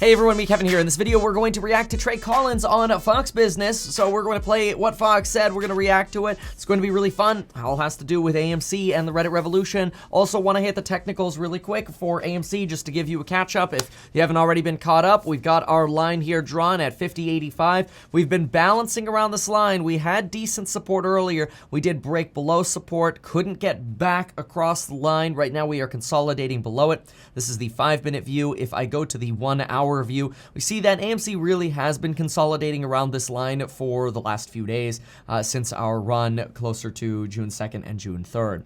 Hey everyone, me Kevin here. In this video, we're going to react to Trey Collins on Fox Business. So we're going to play what Fox said. We're going to react to it. It's going to be really fun. All has to do with AMC and the Reddit revolution. Also want to hit the technicals really quick for AMC just to give you a catch up. If you haven't already been caught up, we've got our line here drawn at 50.85. We've been balancing around this line. We had decent support earlier. We did break below support, couldn't get back across the line. Right now we are consolidating below it. This is the 5-minute view. If I go to the 1 hour view, we see that AMC really has been consolidating around this line for the last few days since our run closer to June 2nd and June 3rd.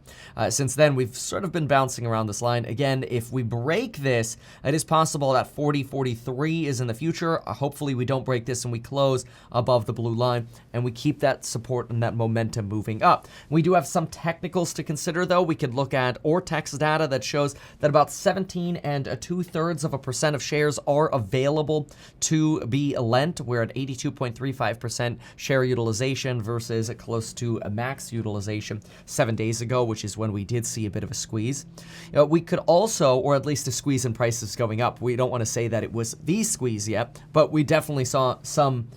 Since then, we've sort of been bouncing around this line. Again, if we break this, it is possible that 40.43 is in the future. Hopefully, we don't break this and we close above the blue line and we keep that support and that momentum moving up. We do have some technicals to consider, though. We could look at Ortex data that shows that about 17 2/3% of shares are available to be lent. We're at 82.35% share utilization versus close to a max utilization 7 days ago, which is when we did see a bit of a squeeze. We could also, or at least a squeeze in prices going up. We don't want to say that it was the squeeze yet, but we definitely saw some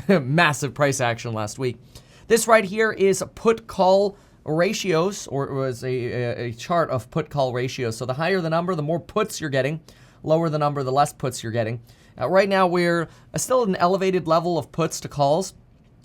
massive price action last week. This right here is put-call ratios, or was a chart of put-call ratios. So the higher the number, the more puts you're getting. Lower the number, the less puts you're getting. Right now, we're still at an elevated level of puts to calls.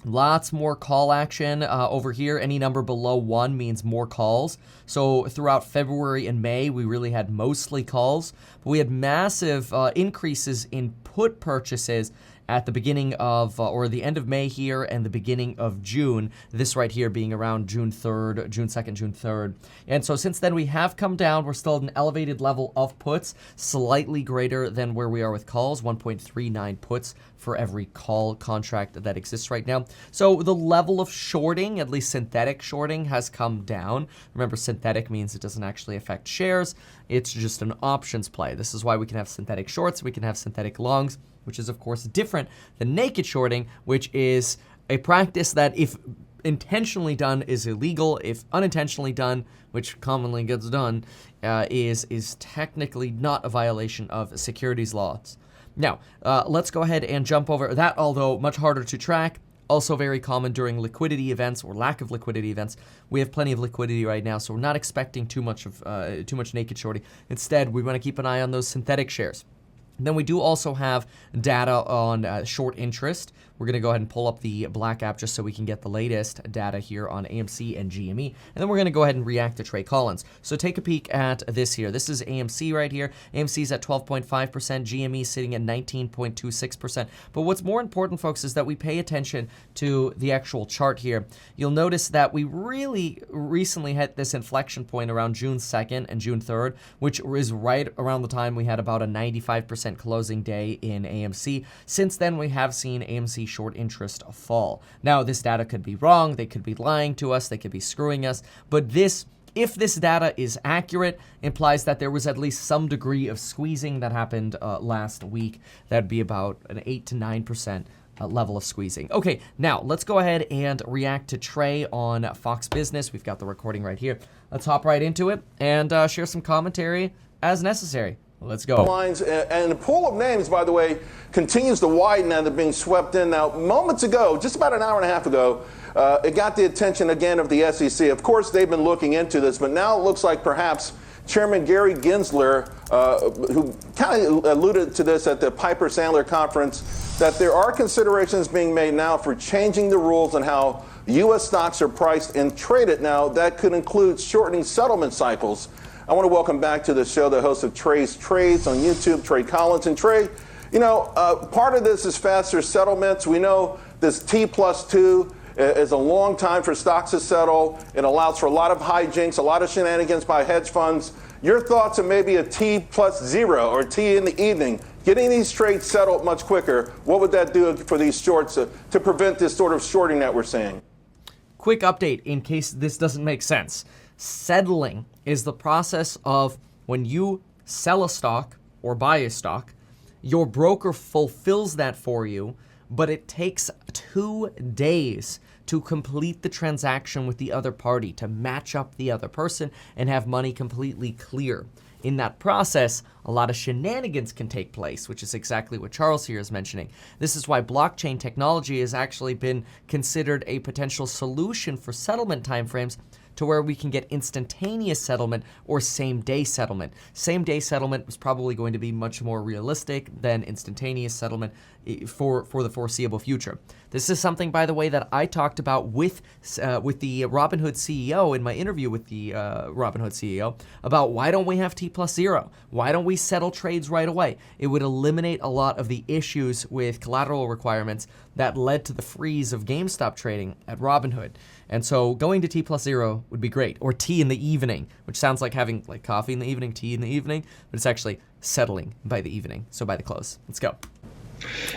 Lots more call action over here. Any number below 1 means more calls. So throughout February and May, we really had mostly calls. But we had massive increases in put purchases at the beginning of, or the end of May here and the beginning of June, this right here being around June 3rd, June 2nd, June 3rd. And so since then we have come down. We're still at an elevated level of puts, slightly greater than where we are with calls, 1.39 puts for every call contract that exists right now. So the level of shorting, at least synthetic shorting, has come down. Remember, synthetic means it doesn't actually affect shares. It's just an options play. This is why we can have synthetic shorts, we can have synthetic longs, which is, of course, different than naked shorting, which is a practice that, if intentionally done, is illegal. If unintentionally done, which commonly gets done, is technically not a violation of securities laws. Now, let's go ahead and jump over that, although much harder to track. Also very common during liquidity events or lack of liquidity events. We have plenty of liquidity right now, so we're not expecting too much naked shorting. Instead, we want to keep an eye on those synthetic shares. Then we do also have data on short interest. We're going to go ahead and pull up the Black app just so we can get the latest data here on AMC and GME. And then we're going to go ahead and react to Trey Collins. So take a peek at this here. This is AMC right here. AMC's at 12.5%, GME sitting at 19.26%. But what's more important, folks, is that we pay attention to the actual chart here. You'll notice that we really recently hit this inflection point around June 2nd and June 3rd, which is right around the time we had about a 95% closing day in AMC. Since then, we have seen AMC short interest fall. Now, this data could be wrong. They could be lying to us. They could be screwing us. But this, if this data is accurate, implies that there was at least some degree of squeezing that happened last week. That'd be about an 8 to 9% level of squeezing. Okay, now let's go ahead and react to Trey on Fox Business. We've got the recording right here. Let's hop right into it and share some commentary as necessary. Let's go. Lines, and the pool of names, by the way, continues to widen and they're being swept in. Now, moments ago, just about an hour and a half ago, it got the attention again of the SEC. Of course, they've been looking into this, but now it looks like perhaps Chairman Gary Gensler, who kind of alluded to this at the Piper Sandler conference, that there are considerations being made now for changing the rules on how U.S. stocks are priced and traded. Now, that could include shortening settlement cycles. I want to welcome back to the show the host of Trey's Trades on YouTube, Trey Collins. And Trey, you know, part of this is faster settlements. We know this T+2 is a long time for stocks to settle. It allows for a lot of hijinks, a lot of shenanigans by hedge funds. Your thoughts on maybe a T+0 or T in the evening, getting these trades settled much quicker? What would that do for these shorts to prevent this sort of shorting that we're seeing? Quick update in case this doesn't make sense. Settling is the process of when you sell a stock or buy a stock, your broker fulfills that for you, but it takes 2 days to complete the transaction with the other party, to match up the other person and have money completely clear. in that process, a lot of shenanigans can take place, which is exactly what Charles here is mentioning. This is why blockchain technology has actually been considered a potential solution for settlement timeframes, to where we can get instantaneous settlement or same-day settlement. Same-day settlement is probably going to be much more realistic than instantaneous settlement for the foreseeable future. This is something, by the way, that I talked about with the Robinhood CEO in my interview with the Robinhood CEO about why don't we have T+0? Why don't we settle trades right away? It would eliminate a lot of the issues with collateral requirements that led to the freeze of GameStop trading at Robinhood. And so going to T+0 would be great, or tea in the evening, which sounds like having like coffee in the evening, tea in the evening, but it's actually settling by the evening, so by the close. Let's go.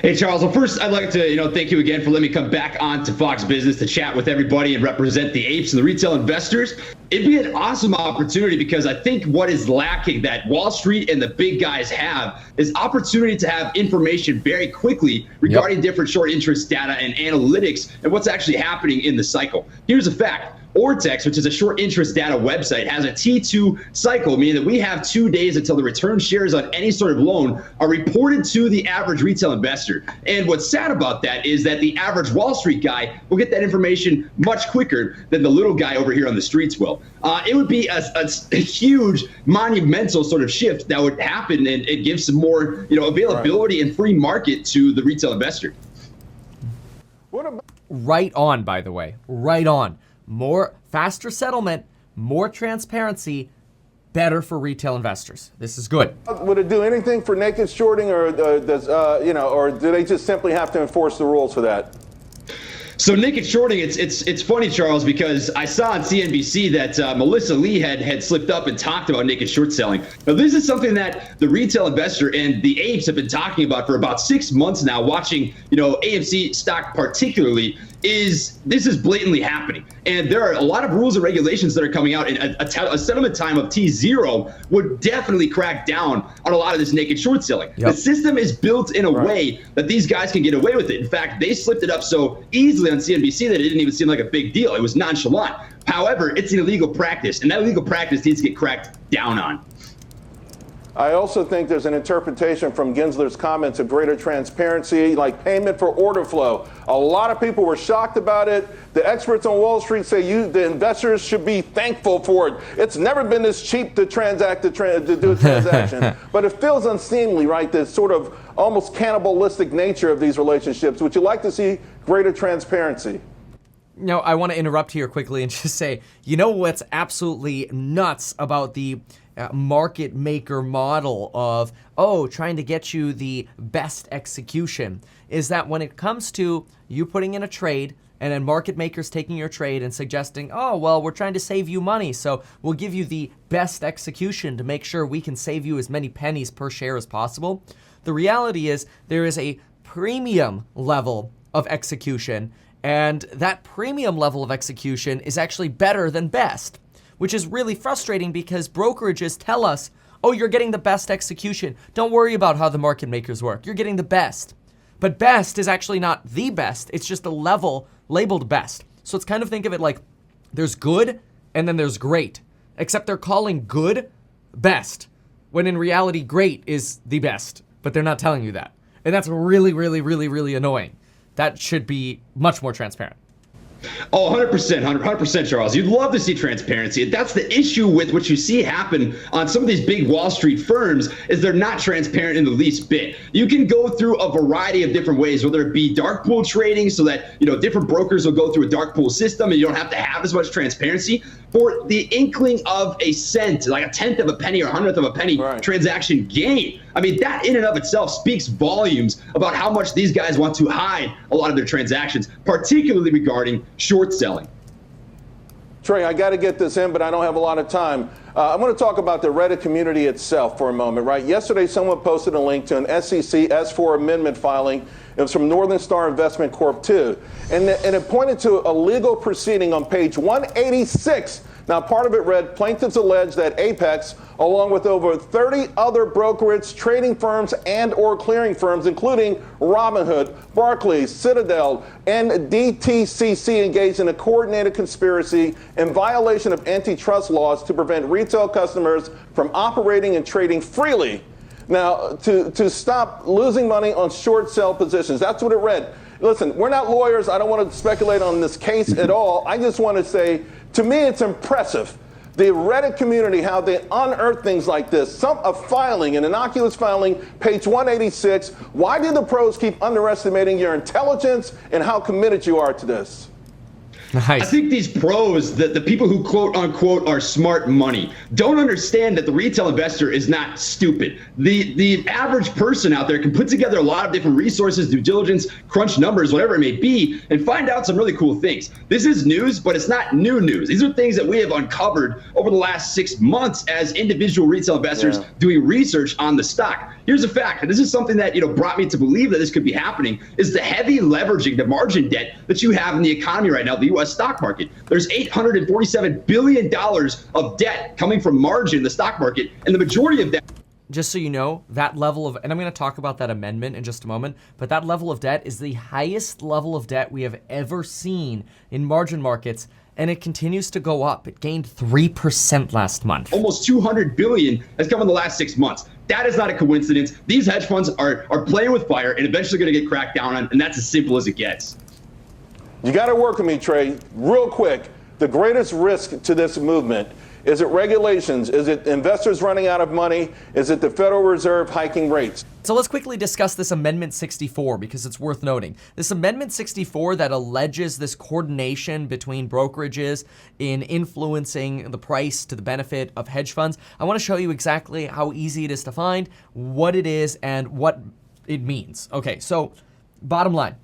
Hey, Charles. Well, first, I'd like to, thank you again for letting me come back on to Fox Business to chat with everybody and represent the apes and the retail investors. It'd be an awesome opportunity because I think what is lacking that Wall Street and the big guys have is opportunity to have information very quickly regarding different short interest data and analytics and what's actually happening in the cycle. Here's a fact. Ortex, which is a short interest data website, has a T2 cycle, meaning that we have 2 days until the return shares on any sort of loan are reported to the average retail investor. And what's sad about that is that the average Wall Street guy will get that information much quicker than the little guy over here on the streets will. It would be a huge, monumental sort of shift that would happen and give some more, availability and free market to the retail investor. Right on, by the way, right on. Faster settlement, more transparency, better for retail investors. This is good. Would it do anything for naked shorting, or or do they just simply have to enforce the rules for that? So naked shorting, it's funny, Charles, because I saw on CNBC that Melissa Lee had slipped up and talked about naked short selling. Now, this is something that the retail investor and the apes have been talking about for about 6 months now, watching, AMC stock particularly. This is blatantly happening. And there are a lot of rules and regulations that are coming out, and a settlement time of T0 would definitely crack down on a lot of this naked short selling. The system is built in a way that these guys can get away with it. In fact, they slipped it up so easily on CNBC that it didn't even seem like a big deal. It was nonchalant. However, it's an illegal practice, and that illegal practice needs to get cracked down on. I also think there's an interpretation from Gensler's comments of greater transparency, like payment for order flow. A lot of people were shocked about it. The experts on Wall Street say the investors should be thankful for it. It's never been this cheap to do a transaction. But it feels unseemly, right? This sort of almost cannibalistic nature of these relationships. Would you like to see greater transparency? No, I want to interrupt here quickly and just say, what's absolutely nuts about the market maker model of, trying to get you the best execution, is that when it comes to you putting in a trade and then market makers taking your trade and suggesting, we're trying to save you money, so we'll give you the best execution to make sure we can save you as many pennies per share as possible. The reality is there is a premium level of execution, and that premium level of execution is actually better than best, which is really frustrating because brokerages tell us, you're getting the best execution. Don't worry about how the market makers work. You're getting the best. But best is actually not the best. It's just a level labeled best. So it's kind of think of it like there's good and then there's great, except they're calling good best, when in reality great is the best, but they're not telling you that. And that's really, really, really, really annoying. That should be much more transparent. Oh, 100%, 100%, Charles. You'd love to see transparency. And that's the issue with what you see happen on some of these big Wall Street firms is they're not transparent in the least bit. You can go through a variety of different ways, whether it be dark pool trading so that, different brokers will go through a dark pool system and you don't have to have as much transparency. For the inkling of a cent, like a tenth of a penny or 100th of a penny transaction gain, I mean, that in and of itself speaks volumes about how much these guys want to hide a lot of their transactions, particularly regarding short selling. Trey, I got to get this in, but I don't have a lot of time. I'm going to talk about the Reddit community itself for a moment, right? Yesterday, someone posted a link to an SEC S4 amendment filing. It was from Northern Star Investment Corp. 2. And it pointed to a legal proceeding on page 186 Now, part of it read, plaintiffs allege that Apex, along with over 30 other brokerage, trading firms, and or clearing firms, including Robinhood, Barclays, Citadel, and DTCC, engaged in a coordinated conspiracy in violation of antitrust laws to prevent retail customers from operating and trading freely. Now, to stop losing money on short sell positions. That's what it read. Listen, we're not lawyers. I don't want to speculate on this case at all. I just want to say, to me, it's impressive. The Reddit community, how they unearth things like this. A filing, an innocuous filing, page 186. Why do the pros keep underestimating your intelligence and how committed you are to this? Nice. I think these pros, the people who quote unquote are smart money, don't understand that the retail investor is not stupid. The average person out there can put together a lot of different resources, due diligence, crunch numbers, whatever it may be, and find out some really cool things. This is news, but it's not new news. These are things that we have uncovered over the last 6 months as individual retail investors doing research on the stock. Here's a fact, and this is something that brought me to believe that this could be happening, is the heavy leveraging, the margin debt that you have in the economy right now, the U.S. stock market. There's $847 billion of debt coming from margin in the stock market, and the majority of that. Just so you know, that level of, and I'm going to talk about that amendment in just a moment, but that level of debt is the highest level of debt we have ever seen in margin markets, and it continues to go up. It gained 3% last month. Almost $200 billion has come in the last 6 months. That is not a coincidence. These hedge funds are playing with fire and eventually going to get cracked down on, and that's as simple as it gets. You got to work with me, Trey, real quick. The greatest risk to this movement, is it regulations? Is it investors running out of money? Is it the Federal Reserve hiking rates? So let's quickly discuss this Amendment 64 because it's worth noting. This Amendment 64 that alleges this coordination between brokerages in influencing the price to the benefit of hedge funds. I want to show you exactly how easy it is to find, what it is, and what it means. Okay, so bottom line.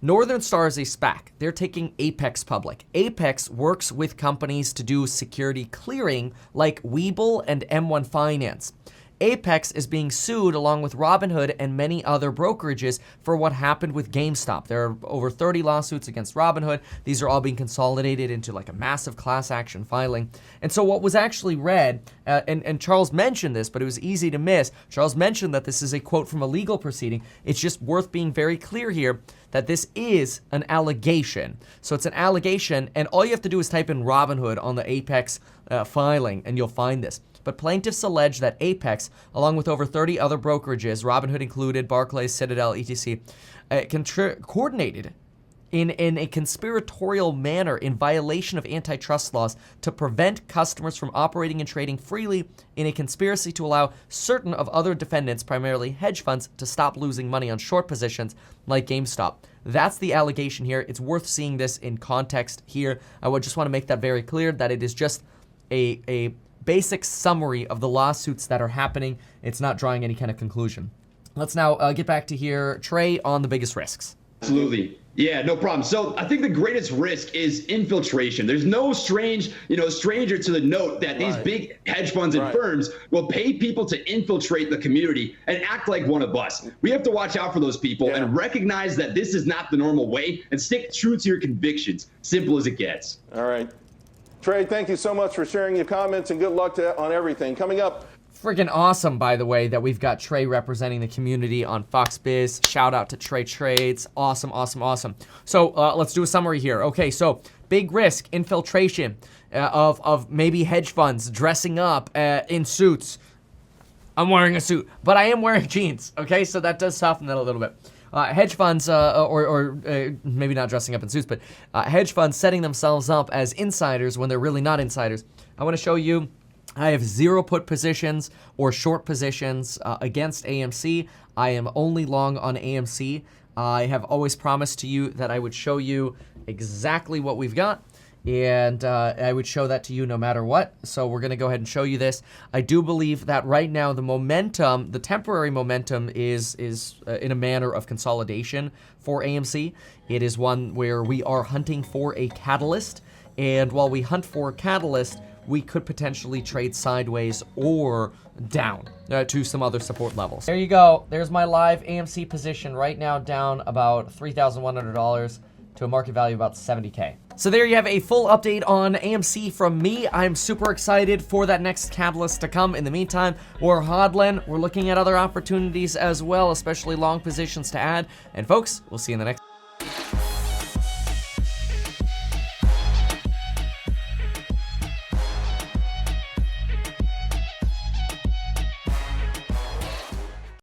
Northern Star is a SPAC. They're taking Apex public. Apex works with companies to do security clearing like Webull and M1 Finance. Apex is being sued along with Robinhood and many other brokerages for what happened with GameStop. There are over 30 lawsuits against Robinhood. These are all being consolidated into like a massive class action filing. And so what was actually read, and Charles mentioned this, but it was easy to miss. Charles mentioned that this is a quote from a legal proceeding. It's just worth being very clear here that this is an allegation. So it's an allegation, and all you have to do is type in Robinhood on the Apex filing, and you'll find this. But plaintiffs allege that Apex, along with over 30 other brokerages, Robinhood included, Barclays, Citadel, etc., coordinated in a conspiratorial manner in violation of antitrust laws to prevent customers from operating and trading freely in a conspiracy to allow certain of other defendants, primarily hedge funds, to stop losing money on short positions like GameStop. That's the allegation here. It's worth seeing this in context here. I would just want to make that very clear that it is just a basic summary of the lawsuits that are happening. It's not drawing any kind of conclusion. Let's now get back to here, Trey, on the biggest risks. Absolutely. Yeah, no problem. So I think the greatest risk is infiltration. There's no stranger to the note that these big hedge funds and firms will pay people to infiltrate the community and act like one of us. We have to watch out for those people and recognize that this is not the normal way and stick true to your convictions. Simple as it gets. All right. Trey, thank you so much for sharing your comments and good luck on everything. Coming up. Freaking awesome, by the way, that we've got Trey representing the community on Fox Biz. Shout out to Trey Trades. Awesome, awesome, awesome. So let's do a summary here. Okay, so big risk, infiltration of maybe hedge funds dressing up in suits. I'm wearing a suit, but I am wearing jeans. Okay, so that does soften that a little bit. Hedge funds, or maybe not dressing up in suits, but hedge funds setting themselves up as insiders when they're really not insiders. I want to show you, I have 0 put positions or short positions against AMC. I am only long on AMC. I have always promised to you that I would show you exactly what we've got, and I would show that to you no matter what. So we're going to go ahead and show you this. I do believe that right now the momentum, the temporary momentum is in a manner of consolidation for AMC. It is one where we are hunting for a catalyst, and while we hunt for a catalyst, we could potentially trade sideways or down to some other support levels. There you go. There's my live AMC position right now, down about $3,100 to a market value of about 70K. So there you have a full update on AMC from me. I'm super excited for that next catalyst to come. In the meantime, we're hodling. We're looking at other opportunities as well, especially long positions to add. And folks, we'll see you in the next